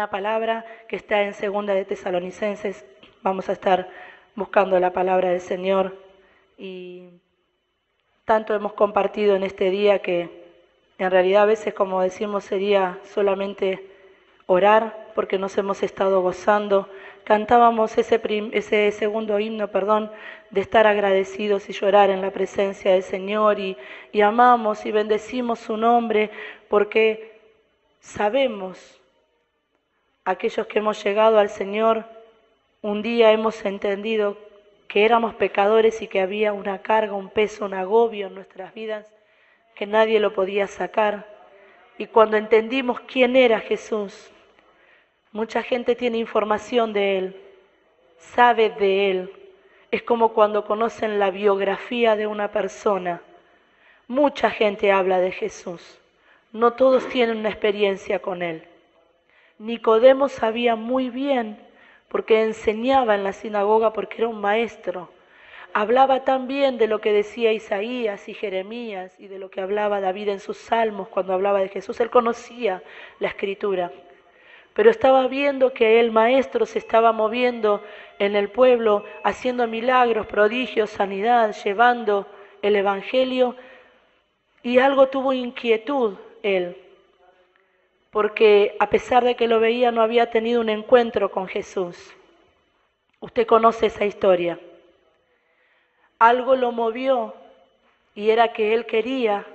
una palabra que está en Segunda de Tesalonicenses. Vamos a estar buscando la palabra del Señor y tanto hemos compartido en este día que en realidad a veces, como decimos, sería solamente orar porque nos hemos estado gozando. Cantábamos ese segundo himno, de estar agradecidos y llorar en la presencia del Señor y amamos y bendecimos su nombre porque sabemos, aquellos que hemos llegado al Señor, un día hemos entendido que éramos pecadores y que había una carga, un peso, un agobio en nuestras vidas que nadie lo podía sacar. Y cuando entendimos quién era Jesús, mucha gente tiene información de Él, sabe de Él. Es como cuando conocen la biografía de una persona. Mucha gente habla de Jesús. No todos tienen una experiencia con Él. Nicodemo sabía muy bien, porque enseñaba en la sinagoga, porque era un maestro. Hablaba tan bien de lo que decía Isaías y Jeremías y de lo que hablaba David en sus salmos cuando hablaba de Jesús. Él conocía la Escritura, pero estaba viendo que el maestro se estaba moviendo en el pueblo, haciendo milagros, prodigios, sanidad, llevando el Evangelio, y algo tuvo inquietud él, porque a pesar de que lo veía no había tenido un encuentro con Jesús. Usted conoce esa historia. Algo lo movió y era que él quería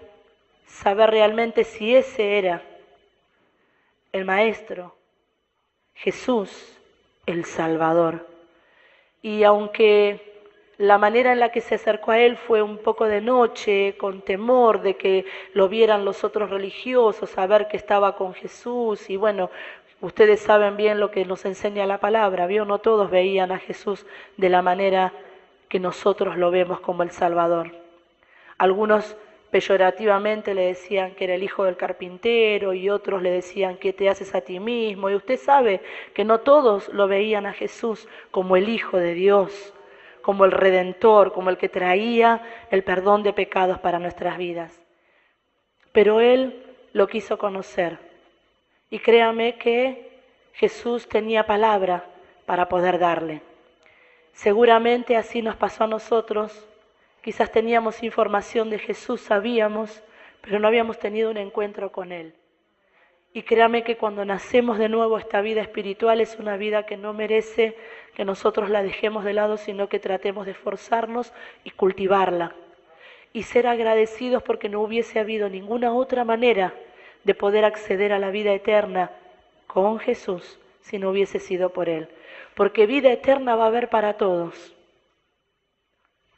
saber realmente si ese era el Maestro, Jesús, el Salvador. Y aunque la manera en la que se acercó a él fue un poco de noche, con temor de que lo vieran los otros religiosos, saber que estaba con Jesús, y bueno, ustedes saben bien lo que nos enseña la palabra, ¿vio? No todos veían a Jesús de la manera que nosotros lo vemos como el Salvador. Algunos peyorativamente le decían que era el hijo del carpintero y otros le decían que te haces a ti mismo. Y usted sabe que no todos lo veían a Jesús como el Hijo de Dios, como el Redentor, como el que traía el perdón de pecados para nuestras vidas. Pero él lo quiso conocer. Y créame que Jesús tenía palabra para poder darle. Seguramente así nos pasó a nosotros. Quizás teníamos información de Jesús, sabíamos, pero no habíamos tenido un encuentro con Él. Y créame que cuando nacemos de nuevo, esta vida espiritual es una vida que no merece que nosotros la dejemos de lado, sino que tratemos de esforzarnos y cultivarla. Y ser agradecidos porque no hubiese habido ninguna otra manera de poder acceder a la vida eterna con Jesús si no hubiese sido por Él. Porque vida eterna va a haber para todos.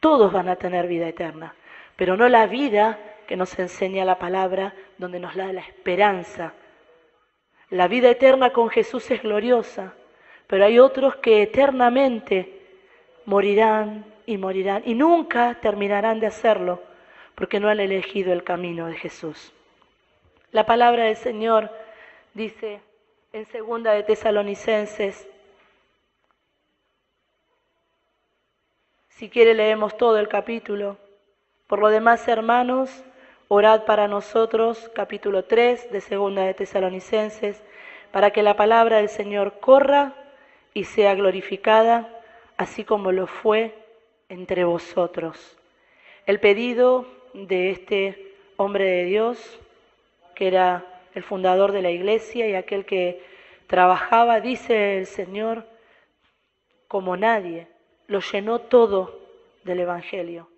Todos van a tener vida eterna, pero no la vida que nos enseña la palabra, donde nos da la esperanza. La vida eterna con Jesús es gloriosa, pero hay otros que eternamente morirán y nunca terminarán de hacerlo, porque no han elegido el camino de Jesús. La palabra del Señor dice en Segunda de Tesalonicenses, si quiere leemos todo el capítulo. Por lo demás, hermanos, orad para nosotros, capítulo 3 de Segunda de Tesalonicenses, para que la palabra del Señor corra y sea glorificada, así como lo fue entre vosotros. El pedido de este hombre de Dios, que era el fundador de la iglesia y aquel que trabajaba, dice el Señor, como nadie, lo llenó todo del Evangelio.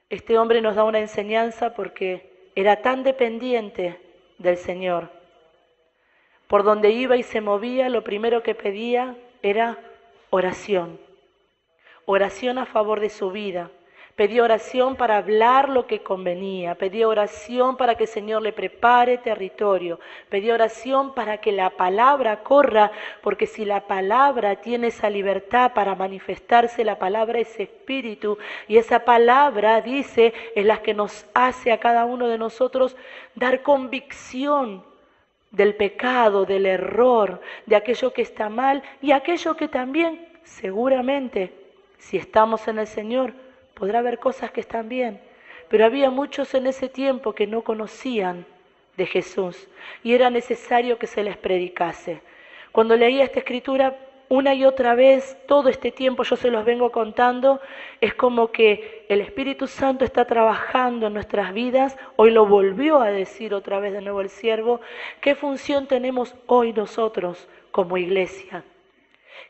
Este hombre nos da una enseñanza porque era tan dependiente del Señor. Por donde iba y se movía, lo primero que pedía era oración. Oración a favor de su vida. Pedía oración para hablar lo que convenía, pedía oración para que el Señor le prepare territorio, pedía oración para que la palabra corra, porque si la palabra tiene esa libertad para manifestarse, la palabra es espíritu, y esa palabra, dice, es la que nos hace a cada uno de nosotros dar convicción del pecado, del error, de aquello que está mal y aquello que también, seguramente, si estamos en el Señor, podrá haber cosas que están bien, pero había muchos en ese tiempo que no conocían de Jesús y era necesario que se les predicase. Cuando leía esta escritura una y otra vez, todo este tiempo yo se los vengo contando, es como que el Espíritu Santo está trabajando en nuestras vidas. Hoy lo volvió a decir otra vez de nuevo el siervo. ¿Qué función tenemos hoy nosotros como iglesia?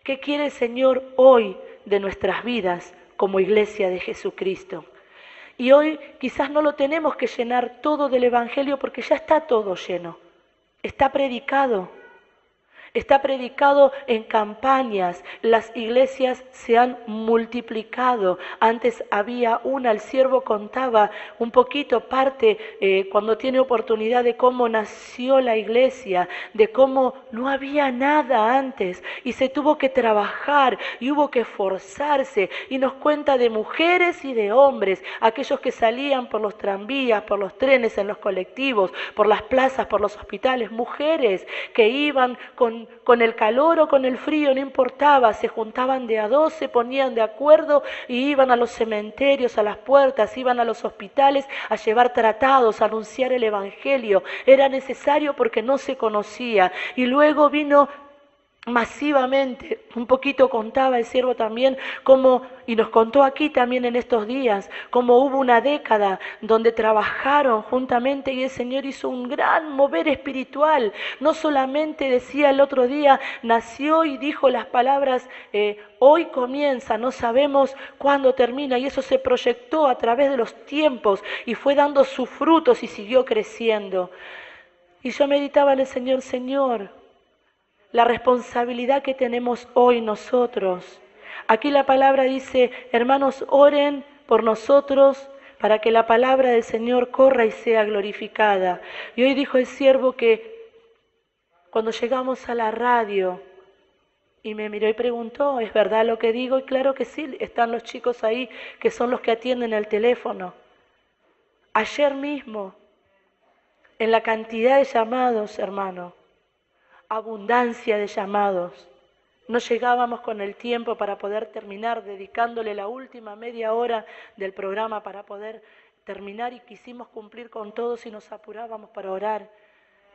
¿Qué quiere el Señor hoy de nuestras vidas como iglesia de Jesucristo? Y hoy quizás no lo tenemos que llenar todo del Evangelio porque ya está todo lleno. Está predicado. Está predicado en campañas, las iglesias se han multiplicado. Antes había una, el siervo contaba un poquito parte cuando tiene oportunidad de cómo nació la iglesia, de cómo no había nada antes y se tuvo que trabajar y hubo que esforzarse. Y nos cuenta de mujeres y de hombres, aquellos que salían por los tranvías, por los trenes, en los colectivos, por las plazas, por los hospitales, mujeres que iban con el calor o con el frío, no importaba, se juntaban de a dos, se ponían de acuerdo y iban a los cementerios, a las puertas, iban a los hospitales a llevar tratados, a anunciar el Evangelio. Era necesario porque no se conocía. Y luego vino masivamente, un poquito contaba el siervo también, como, y nos contó aquí también en estos días, como hubo una década donde trabajaron juntamente y el Señor hizo un gran mover espiritual. No solamente decía el otro día, nació y dijo las palabras, hoy comienza, no sabemos cuándo termina, y eso se proyectó a través de los tiempos y fue dando sus frutos y siguió creciendo. Y yo meditaba en el Señor, Señor, la responsabilidad que tenemos hoy nosotros. Aquí la palabra dice, hermanos, oren por nosotros para que la palabra del Señor corra y sea glorificada. Y hoy dijo el siervo que cuando llegamos a la radio, y me miró y preguntó, ¿es verdad lo que digo? Y claro que sí, están los chicos ahí que son los que atienden el teléfono. Ayer mismo, en la cantidad de llamados, hermano, abundancia de llamados. No llegábamos con el tiempo para poder terminar, dedicándole la última media hora del programa para poder terminar y quisimos cumplir con todos y nos apurábamos para orar.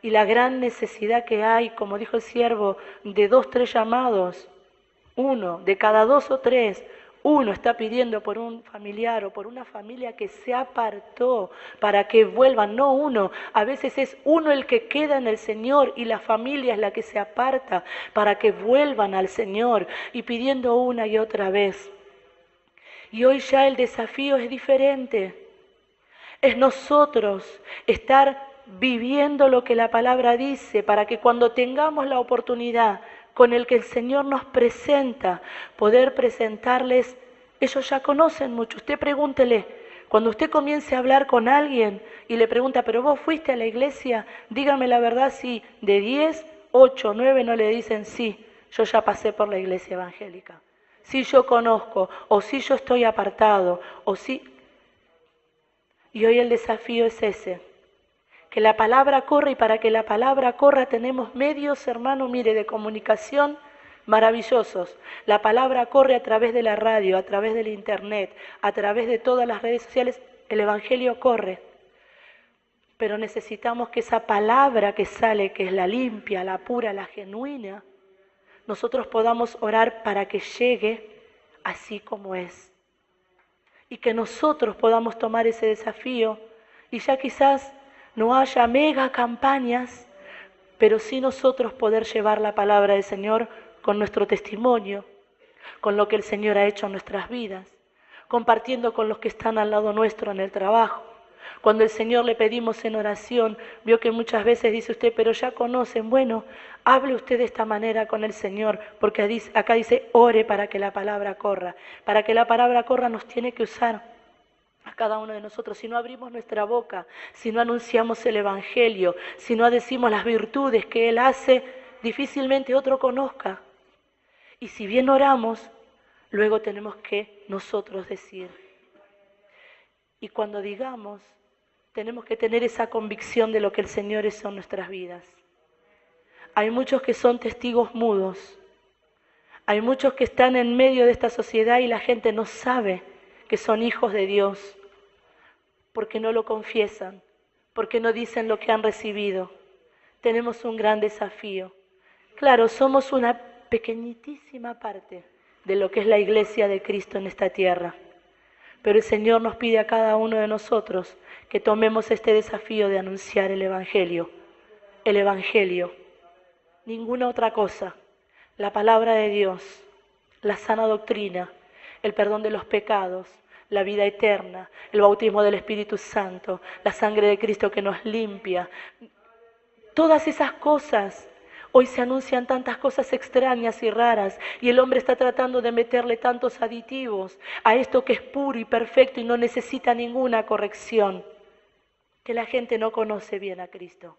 Y la gran necesidad que hay, como dijo el siervo, de 2, 3 llamados, uno de cada 2 o 3, uno está pidiendo por un familiar o por una familia que se apartó para que vuelvan, no uno. A veces es uno el que queda en el Señor y la familia es la que se aparta para que vuelvan al Señor y pidiendo una y otra vez. Y hoy ya el desafío es diferente. Es nosotros estar viviendo lo que la palabra dice para que cuando tengamos la oportunidad con el que el Señor nos presenta, poder presentarles, ellos ya conocen mucho. Usted pregúntele, cuando usted comience a hablar con alguien y le pregunta, ¿pero vos fuiste a la iglesia? Dígame la verdad, si de 10, 8, 9 no le dicen sí, yo ya pasé por la iglesia evangélica. Sí, yo conozco, o sí yo estoy apartado, o sí. Y hoy el desafío es ese. Que la palabra corra y para que la palabra corra tenemos medios, hermano, mire, de comunicación maravillosos. La palabra corre a través de la radio, a través del internet, a través de todas las redes sociales. El Evangelio corre. Pero necesitamos que esa palabra que sale, que es la limpia, la pura, la genuina, nosotros podamos orar para que llegue así como es. Y que nosotros podamos tomar ese desafío y ya quizás no haya mega campañas, pero sí nosotros poder llevar la palabra del Señor con nuestro testimonio, con lo que el Señor ha hecho en nuestras vidas, compartiendo con los que están al lado nuestro en el trabajo. Cuando el Señor le pedimos en oración, vio que muchas veces dice usted, pero ya conocen, bueno, hable usted de esta manera con el Señor, porque acá dice, ore para que la palabra corra. Para que la palabra corra nos tiene que usar a cada uno de nosotros. Si no abrimos nuestra boca, si no anunciamos el Evangelio, si no decimos las virtudes que Él hace, difícilmente otro conozca. Y si bien oramos, luego tenemos que nosotros decir. Y cuando digamos, tenemos que tener esa convicción de lo que el Señor es en nuestras vidas. Hay muchos que son testigos mudos. Hay muchos que están en medio de esta sociedad y la gente no sabe que son hijos de Dios, porque no lo confiesan, porque no dicen lo que han recibido. Tenemos un gran desafío. Claro, somos una pequeñitísima parte de lo que es la iglesia de Cristo en esta tierra. Pero el Señor nos pide a cada uno de nosotros que tomemos este desafío de anunciar el Evangelio. El Evangelio, ninguna otra cosa. La palabra de Dios, la sana doctrina, el perdón de los pecados, la vida eterna, el bautismo del Espíritu Santo, la sangre de Cristo que nos limpia. Todas esas cosas. Hoy se anuncian tantas cosas extrañas y raras y el hombre está tratando de meterle tantos aditivos a esto que es puro y perfecto y no necesita ninguna corrección, que la gente no conoce bien a Cristo.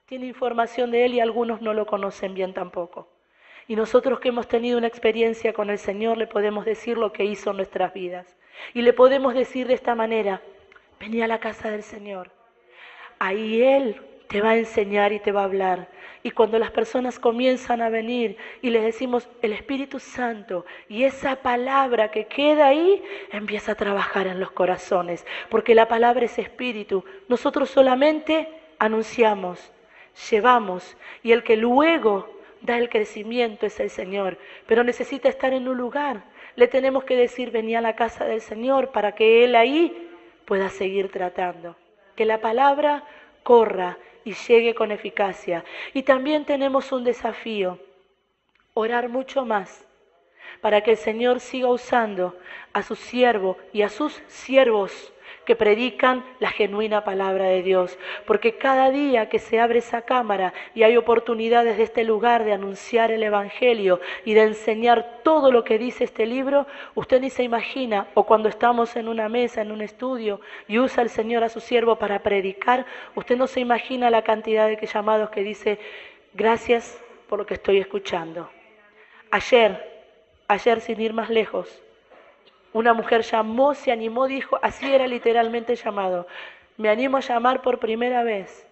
Tiene información de Él y algunos no lo conocen bien tampoco. Y nosotros que hemos tenido una experiencia con el Señor le podemos decir lo que hizo en nuestras vidas. Y le podemos decir de esta manera: vení a la casa del Señor. Ahí Él te va a enseñar y te va a hablar. Y cuando las personas comienzan a venir y les decimos el Espíritu Santo y esa palabra que queda ahí empieza a trabajar en los corazones, porque la palabra es espíritu. Nosotros solamente anunciamos, llevamos, y el que luego da el crecimiento es el Señor, pero necesita estar en un lugar. Le tenemos que decir: vení a la casa del Señor, para que Él ahí pueda seguir tratando. Que la palabra corra y llegue con eficacia. Y también tenemos un desafío: orar mucho más, para que el Señor siga usando a su siervo y a sus siervos que predican la genuina palabra de Dios. Porque cada día que se abre esa cámara y hay oportunidades de este lugar de anunciar el Evangelio y de enseñar todo lo que dice este libro, usted ni se imagina, o cuando estamos en una mesa, en un estudio, y usa el Señor a su siervo para predicar, usted no se imagina la cantidad de llamados que dice: gracias por lo que estoy escuchando. Ayer sin ir más lejos, una mujer llamó, se animó, dijo, así era literalmente llamado: me animo a llamar por primera vez,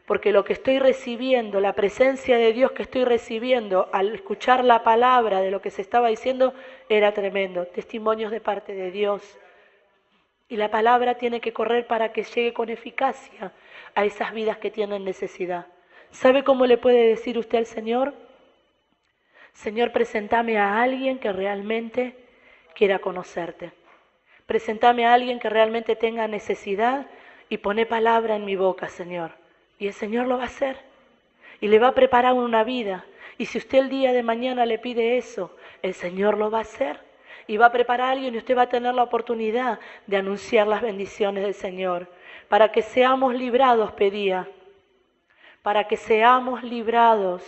porque lo que estoy recibiendo, la presencia de Dios que estoy recibiendo al escuchar la palabra de lo que se estaba diciendo, era tremendo. Testimonios de parte de Dios. Y la palabra tiene que correr para que llegue con eficacia a esas vidas que tienen necesidad. ¿Sabe cómo le puede decir usted al Señor? Señor, presentame a alguien que realmente quiera conocerte. Presentame a alguien que realmente tenga necesidad y pone palabra en mi boca, Señor. Y el Señor lo va a hacer. Y le va a preparar una vida. Y si usted el día de mañana le pide eso, el Señor lo va a hacer. Y va a preparar a alguien y usted va a tener la oportunidad de anunciar las bendiciones del Señor. Para que seamos librados, pedía. Para que seamos librados.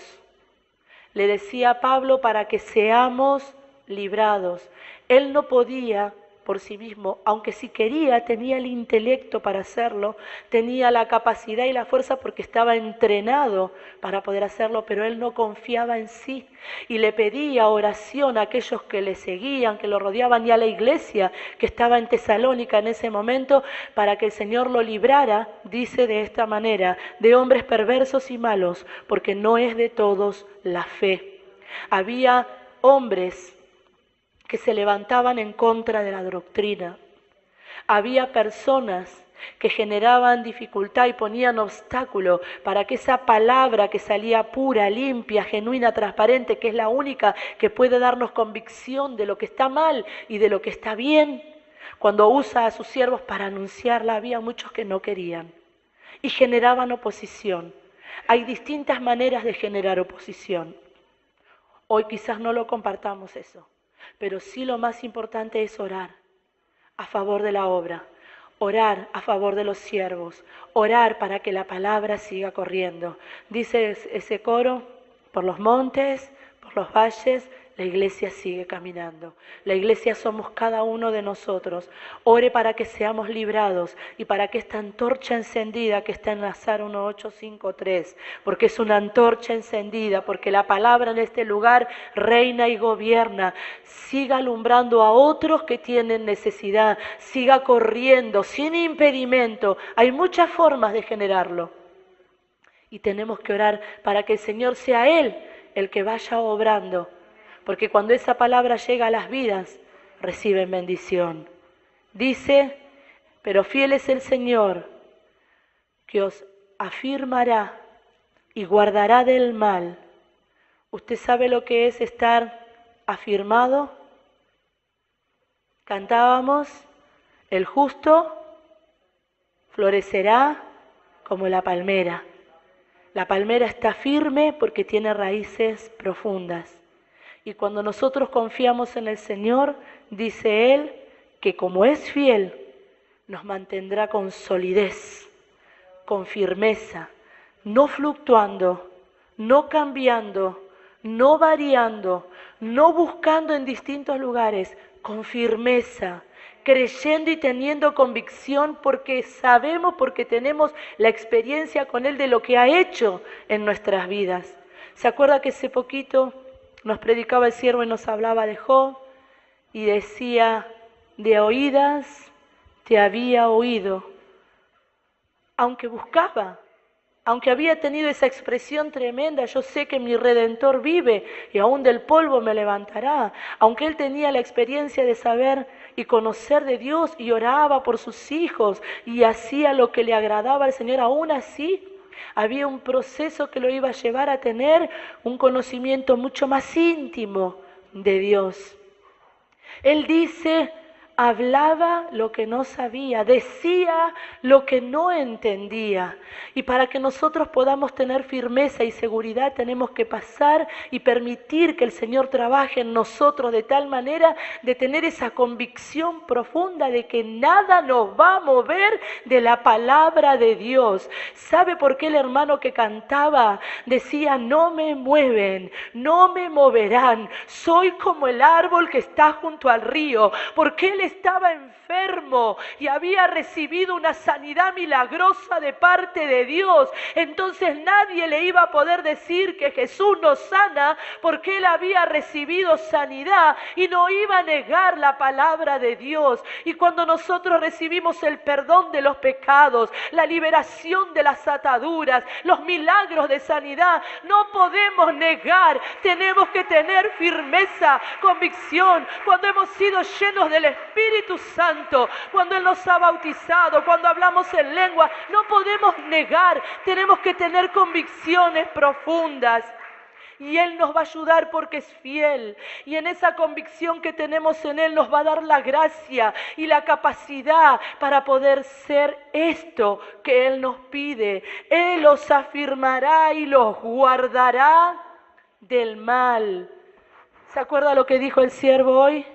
Le decía a Pablo: para que seamos librados. Él no podía por sí mismo, aunque si quería, tenía el intelecto para hacerlo, tenía la capacidad y la fuerza porque estaba entrenado para poder hacerlo, pero él no confiaba en sí y le pedía oración a aquellos que le seguían, que lo rodeaban, y a la iglesia que estaba en Tesalónica en ese momento, para que el Señor lo librara, dice de esta manera, de hombres perversos y malos, porque no es de todos la fe. Había hombres que se levantaban en contra de la doctrina. Había personas que generaban dificultad y ponían obstáculo para que esa palabra que salía pura, limpia, genuina, transparente, que es la única que puede darnos convicción de lo que está mal y de lo que está bien, cuando usa a sus siervos para anunciarla, había muchos que no querían y generaban oposición. Hay distintas maneras de generar oposición. Hoy quizás no lo compartamos eso, pero sí lo más importante es orar a favor de la obra, orar a favor de los siervos, orar para que la palabra siga corriendo. Dice ese coro: por los montes, por los valles, la iglesia sigue caminando. La iglesia somos cada uno de nosotros. Ore para que seamos librados y para que esta antorcha encendida que está en Lazar 1853, porque es una antorcha encendida, porque la palabra en este lugar reina y gobierna, siga alumbrando a otros que tienen necesidad, siga corriendo sin impedimento. Hay muchas formas de generarlo. Y tenemos que orar para que el Señor sea Él el que vaya obrando. Porque cuando esa palabra llega a las vidas, reciben bendición. Dice: pero fiel es el Señor, que os afirmará y guardará del mal. ¿Usted sabe lo que es estar afirmado? Cantábamos, el justo florecerá como la palmera. La palmera está firme porque tiene raíces profundas. Y cuando nosotros confiamos en el Señor, dice Él que como es fiel, nos mantendrá con solidez, con firmeza, no fluctuando, no cambiando, no variando, no buscando en distintos lugares, con firmeza, creyendo y teniendo convicción porque sabemos, porque tenemos la experiencia con Él de lo que ha hecho en nuestras vidas. ¿Se acuerda que hace poquito nos predicaba el siervo y nos hablaba de Job y decía, de oídas te había oído, aunque buscaba, aunque había tenido esa expresión tremenda, yo sé que mi Redentor vive y aún del polvo me levantará, aunque él tenía la experiencia de saber y conocer de Dios y oraba por sus hijos y hacía lo que le agradaba al Señor, aún así había un proceso que lo iba a llevar a tener un conocimiento mucho más íntimo de Dios. Él dice, hablaba lo que no sabía, decía lo que no entendía. Y para que nosotros podamos tener firmeza y seguridad tenemos que pasar y permitir que el Señor trabaje en nosotros de tal manera de tener esa convicción profunda de que nada nos va a mover de la palabra de Dios. ¿Sabe por qué el hermano que cantaba decía, no me mueven, no me moverán, soy como el árbol que está junto al río? Porque él estaba enfermo y había recibido una sanidad milagrosa de parte de Dios. Entonces nadie le iba a poder decir que Jesús no sana porque él había recibido sanidad y no iba a negar la palabra de Dios. Y cuando nosotros recibimos el perdón de los pecados, la liberación de las ataduras, los milagros de sanidad, no podemos negar, tenemos que tener firmeza, convicción. Cuando hemos sido llenos del Espíritu Santo, cuando Él nos ha bautizado, cuando hablamos en lengua, no podemos negar, tenemos que tener convicciones profundas. Y Él nos va a ayudar porque es fiel. Y en esa convicción que tenemos en Él nos va a dar la gracia y la capacidad para poder ser esto que Él nos pide. Él los afirmará y los guardará del mal. ¿Se acuerda lo que dijo el siervo hoy?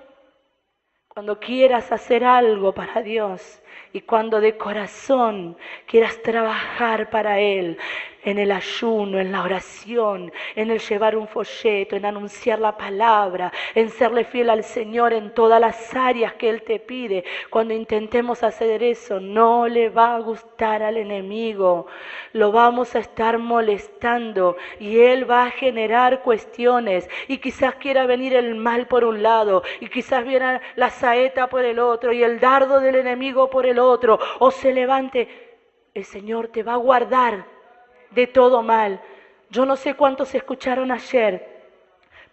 Cuando quieras hacer algo para Dios y cuando de corazón quieras trabajar para Él, en el ayuno, en la oración, en el llevar un folleto, en anunciar la palabra, en serle fiel al Señor en todas las áreas que Él te pide. Cuando intentemos hacer eso, no le va a gustar al enemigo. Lo vamos a estar molestando y Él va a generar cuestiones y quizás quiera venir el mal por un lado y quizás viene la saeta por el otro y el dardo del enemigo por el otro o se levante. El Señor te va a guardar de todo mal. Yo no sé cuántos escucharon ayer,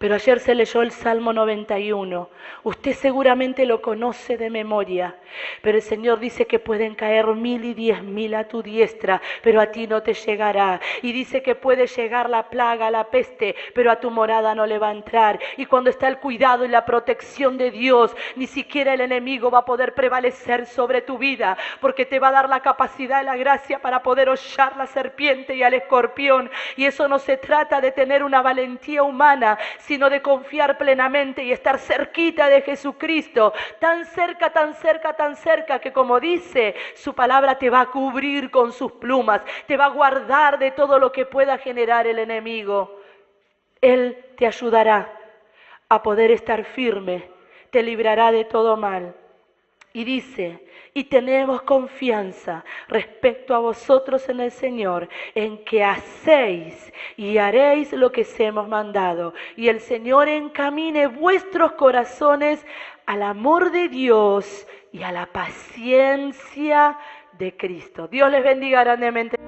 pero ayer se leyó el Salmo 91. Usted seguramente lo conoce de memoria, pero el Señor dice que pueden caer 1000 y 10.000 a tu diestra, pero a ti no te llegará. Y dice que puede llegar la plaga, la peste, pero a tu morada no le va a entrar. Y cuando está el cuidado y la protección de Dios, ni siquiera el enemigo va a poder prevalecer sobre tu vida, porque te va a dar la capacidad y la gracia para poder hollar la serpiente y al escorpión. Y eso no se trata de tener una valentía humana, sino de confiar plenamente y estar cerquita de Jesucristo, tan cerca, tan cerca, tan cerca, que como dice su palabra, te va a cubrir con sus plumas, te va a guardar de todo lo que pueda generar el enemigo. Él te ayudará a poder estar firme, te librará de todo mal. Y dice, y tenemos confianza respecto a vosotros en el Señor, en que hacéis y haréis lo que os hemos mandado. Y el Señor encamine vuestros corazones al amor de Dios y a la paciencia de Cristo. Dios les bendiga grandemente.